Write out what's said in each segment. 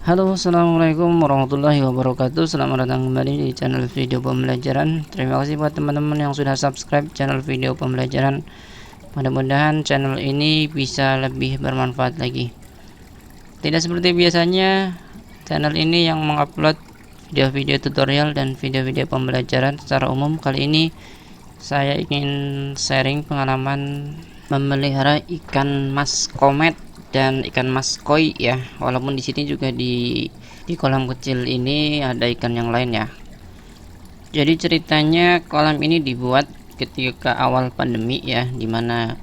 Halo, assalamualaikum warahmatullahi wabarakatuh. Selamat datang kembali di channel video pembelajaran. Terima kasih buat teman-teman yang sudah subscribe channel video pembelajaran. Mudah-mudahan channel ini bisa lebih bermanfaat lagi. Tidak seperti biasanya, channel ini yang mengupload video-video tutorial dan video-video pembelajaran secara umum. Kali ini saya ingin sharing pengalaman memelihara ikan mas komet dan ikan mas koi ya. Walaupun di sini juga di kolam kecil ini ada ikan yang lain ya. Jadi ceritanya kolam ini dibuat ketika awal pandemi ya, dimana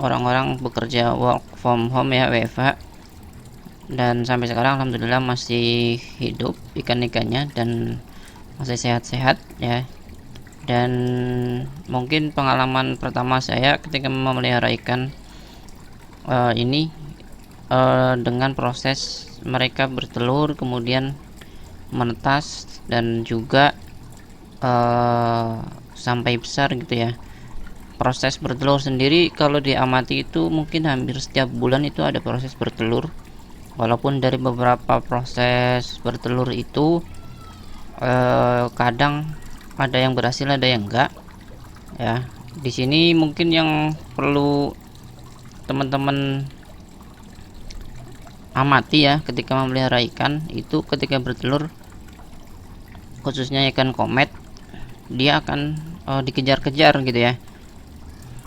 orang-orang bekerja work from home ya, WFH, dan sampai sekarang alhamdulillah masih hidup ikan-ikannya dan masih sehat-sehat ya. Dan mungkin pengalaman pertama saya ketika memelihara ikan ini dengan proses mereka bertelur kemudian menetas dan juga sampai besar gitu ya. Proses bertelur sendiri kalau diamati itu mungkin hampir setiap bulan itu ada proses bertelur. Walaupun dari beberapa proses bertelur itu kadang ada yang berhasil, ada yang enggak ya. Di sini mungkin yang perlu teman-teman amati ya ketika memelihara ikan itu, ketika bertelur khususnya ikan komet, dia akan dikejar-kejar gitu ya.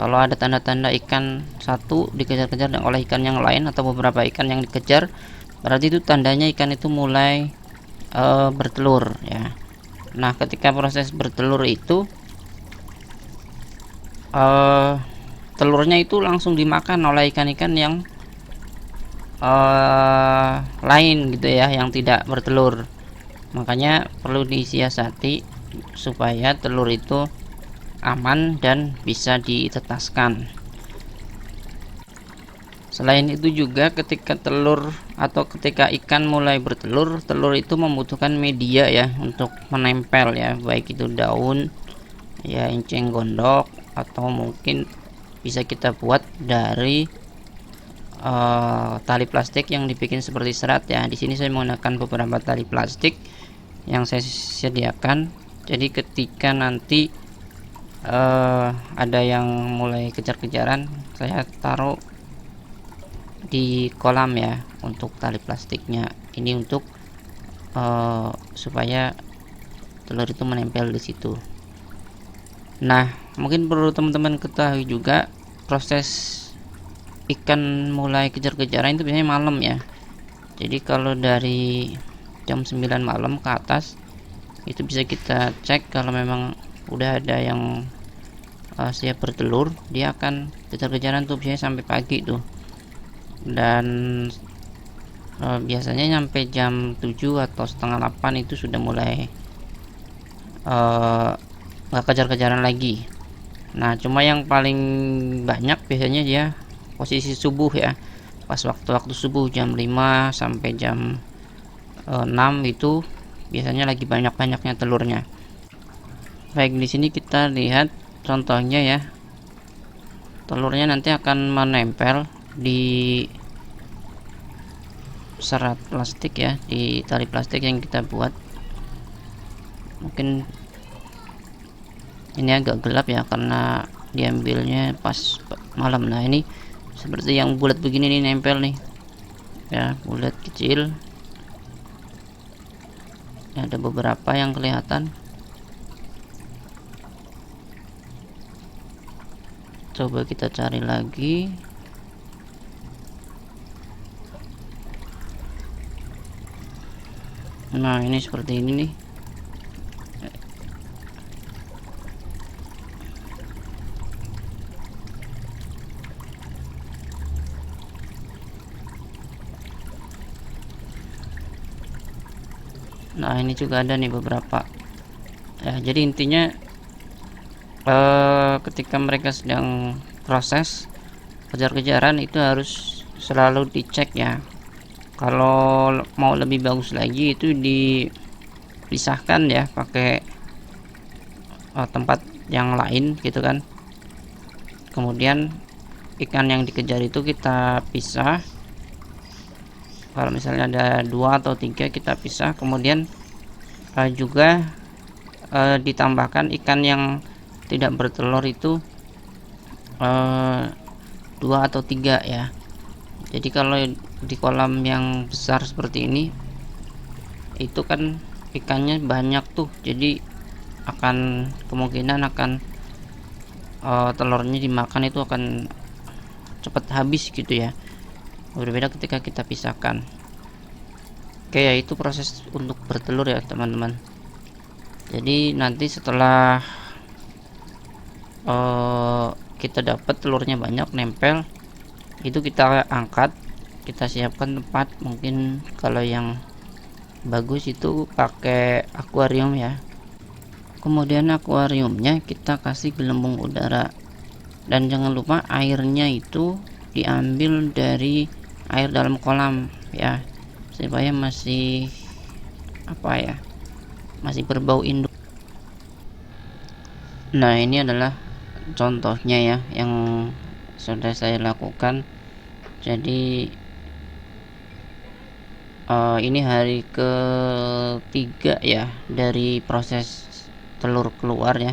Kalau ada tanda-tanda ikan satu dikejar-kejar oleh ikan yang lain atau beberapa ikan yang dikejar, berarti itu tandanya ikan itu mulai bertelur ya. Nah, ketika proses bertelur itu telurnya itu langsung dimakan oleh ikan-ikan yang lain gitu ya, yang tidak bertelur. Makanya perlu disiasati supaya telur itu aman dan bisa ditetaskan. Selain itu juga ketika telur atau ketika ikan mulai bertelur, telur itu membutuhkan media ya untuk menempel ya, baik itu daun ya, enceng gondok, atau mungkin bisa kita buat dari tali plastik yang dibikin seperti serat ya. Di sini saya menggunakan beberapa tali plastik yang saya sediakan. Jadi ketika nanti ada yang mulai kejar-kejaran, saya taruh di kolam ya untuk tali plastiknya. Ini untuk supaya telur itu menempel di situ. Nah, mungkin perlu teman-teman ketahui juga proses ikan mulai kejar-kejaran itu biasanya malam ya. Jadi kalau dari jam 9 malam ke atas itu bisa kita cek, kalau memang udah ada yang siap bertelur, dia akan kejar-kejaran tuh biasanya sampai pagi tuh. Dan biasanya nyampe jam 7 atau setengah 8 itu sudah mulai nggak kejar-kejaran lagi. Nah, cuma yang paling banyak biasanya dia posisi subuh ya, pas waktu subuh jam 5 sampai jam 6 itu biasanya lagi banyak-banyaknya telurnya. Baik, di sini kita lihat contohnya ya. Telurnya nanti akan menempel di serat plastik ya, di tali plastik yang kita buat. Mungkin ini agak gelap ya karena diambilnya pas malam. Nah, ini seperti yang bulat begini nih, nempel nih ya, bulat kecil. Ada beberapa yang kelihatan. Coba kita cari lagi. Nah, ini seperti ini nih. Nah, ini juga ada nih beberapa ya. Jadi intinya ketika mereka sedang proses kejar-kejaran itu harus selalu dicek ya. Kalau mau lebih bagus lagi itu dipisahkan ya, pakai tempat yang lain gitu kan. Kemudian ikan yang dikejar itu kita pisah, Kalau misalnya ada 2 atau 3 kita pisah, kemudian juga ditambahkan ikan yang tidak bertelur itu 2 atau 3 ya. Jadi kalau di kolam yang besar seperti ini itu kan ikannya banyak tuh, jadi akan kemungkinan akan telurnya dimakan itu akan cepat habis gitu ya. Berbeda ketika kita pisahkan. Oke, ya itu proses untuk bertelur ya teman-teman. Jadi nanti setelah kita dapat telurnya banyak nempel, itu kita angkat, kita siapkan tempat. Mungkin kalau yang bagus itu pakai akuarium ya. Kemudian akuariumnya kita kasih gelembung udara, dan jangan lupa airnya itu diambil dari air dalam kolam ya, supaya masih masih berbau induk. Nah, ini adalah contohnya ya yang sudah saya lakukan. Jadi ini hari ketiga ya dari proses telur keluar ya.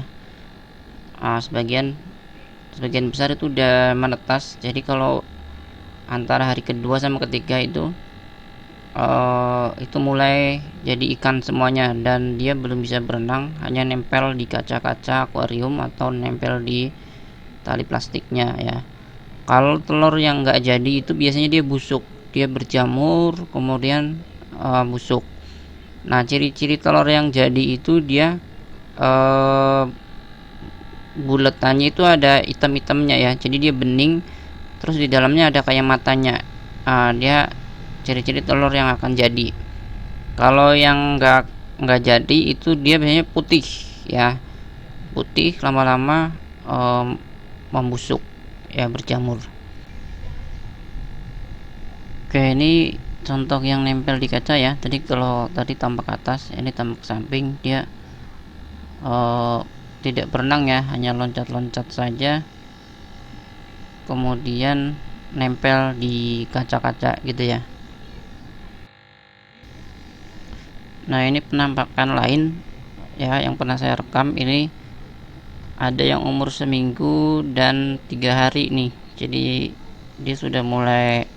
Sebagian besar itu udah menetas. Jadi kalau antara hari kedua sama ketiga itu mulai jadi ikan semuanya, dan dia belum bisa berenang, hanya nempel di kaca-kaca akuarium atau nempel di tali plastiknya ya. Kalau telur yang nggak jadi itu biasanya dia busuk, dia berjamur kemudian busuk. Nah, ciri-ciri telur yang jadi itu dia buletannya itu ada hitam-hitamnya ya, jadi dia bening, terus di dalamnya ada kayak matanya. Dia ciri-ciri telur yang akan jadi. Kalau yang nggak jadi itu dia biasanya putih ya, putih lama-lama membusuk ya, berjamur. Oke, ini contoh yang nempel di kaca ya. Tadi kalau tadi tampak atas, ini tampak samping, dia tidak berenang ya, hanya loncat-loncat saja, kemudian nempel di kaca-kaca gitu ya. Nah, ini penampakan lain ya yang pernah saya rekam. Ini ada yang umur seminggu dan 3 hari nih, jadi dia sudah mulai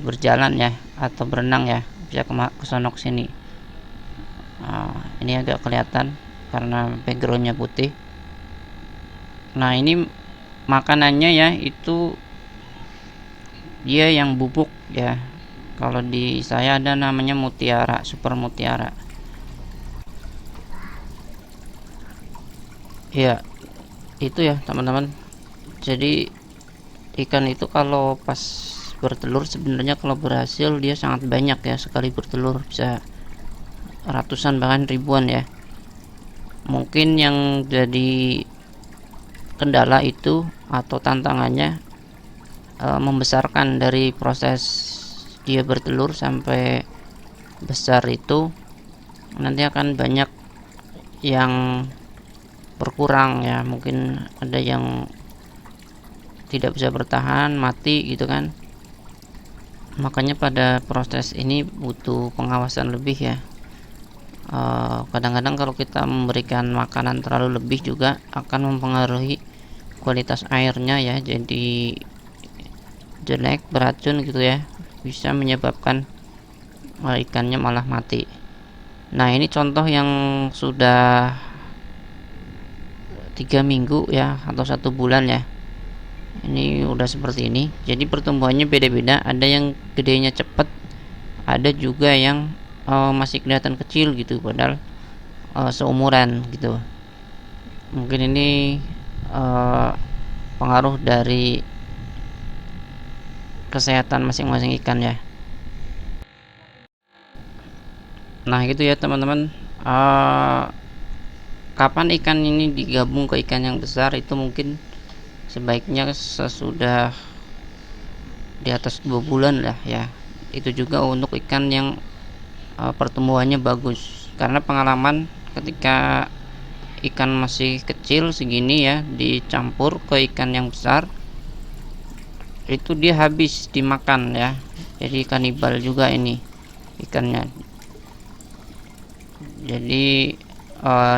berjalan ya atau berenang ya, bisa ke sono sini. Ini agak kelihatan karena backgroundnya putih. Nah, ini makanannya ya, itu dia yang bubuk ya. Kalau di saya ada namanya mutiara, super mutiara ya. Itu ya teman-teman, jadi ikan itu kalau pas bertelur sebenarnya kalau berhasil dia sangat banyak ya, sekali bertelur bisa ratusan bahkan ribuan ya. Mungkin yang jadi kendala itu atau tantangannya membesarkan dari proses dia bertelur sampai besar itu nanti akan banyak yang berkurang ya, mungkin ada yang tidak bisa bertahan, mati gitu kan. Makanya pada proses ini butuh pengawasan lebih ya. Kadang-kadang kalau kita memberikan makanan terlalu lebih juga akan mempengaruhi kualitas airnya ya, jadi jelek, beracun gitu ya, bisa menyebabkan ikannya malah mati. Nah, ini contoh yang sudah 3 minggu ya atau 1 bulan ya, ini udah seperti ini. Jadi pertumbuhannya beda-beda, ada yang gedenya cepat, ada juga yang masih kelihatan kecil gitu padahal seumuran gitu. Mungkin ini pengaruh dari kesehatan masing-masing ikan ya. Nah, gitu ya teman-teman. Kapan ikan ini digabung ke ikan yang besar itu mungkin sebaiknya sesudah di atas 2 bulan lah ya. Itu juga untuk ikan yang pertumbuhannya bagus, karena pengalaman ketika ikan masih kecil segini ya dicampur ke ikan yang besar itu dia habis dimakan ya. jadi kanibal juga ini ikannya. Jadi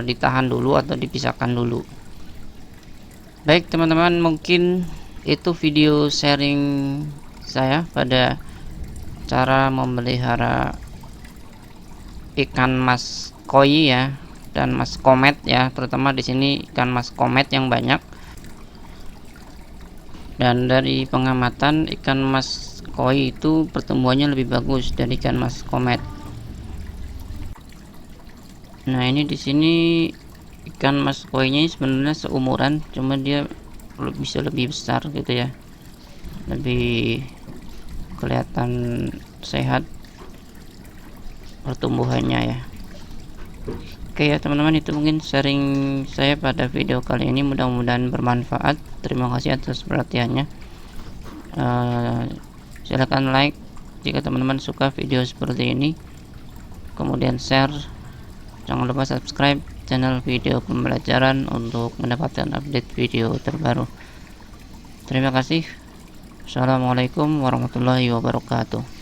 ditahan dulu atau dipisahkan dulu. Baik teman-teman, mungkin itu video sharing saya pada cara memelihara ikan mas koi ya, dan mas komet ya, terutama di sini ikan mas komet yang banyak. Dan dari pengamatan, ikan mas koi itu pertumbuhannya lebih bagus dari ikan mas komet. Nah, ini di sini ikan mas koi-nya sebenarnya seumuran, cuma dia bisa lebih besar gitu ya, lebih kelihatan sehat pertumbuhannya ya. Oke ya teman-teman, itu mungkin sharing saya pada video kali ini, mudah-mudahan bermanfaat. Terima kasih atas perhatiannya. Silahkan like jika teman-teman suka video seperti ini, kemudian share. Jangan lupa subscribe channel video pembelajaran untuk mendapatkan update video terbaru. Terima kasih. Assalamualaikum warahmatullahi wabarakatuh.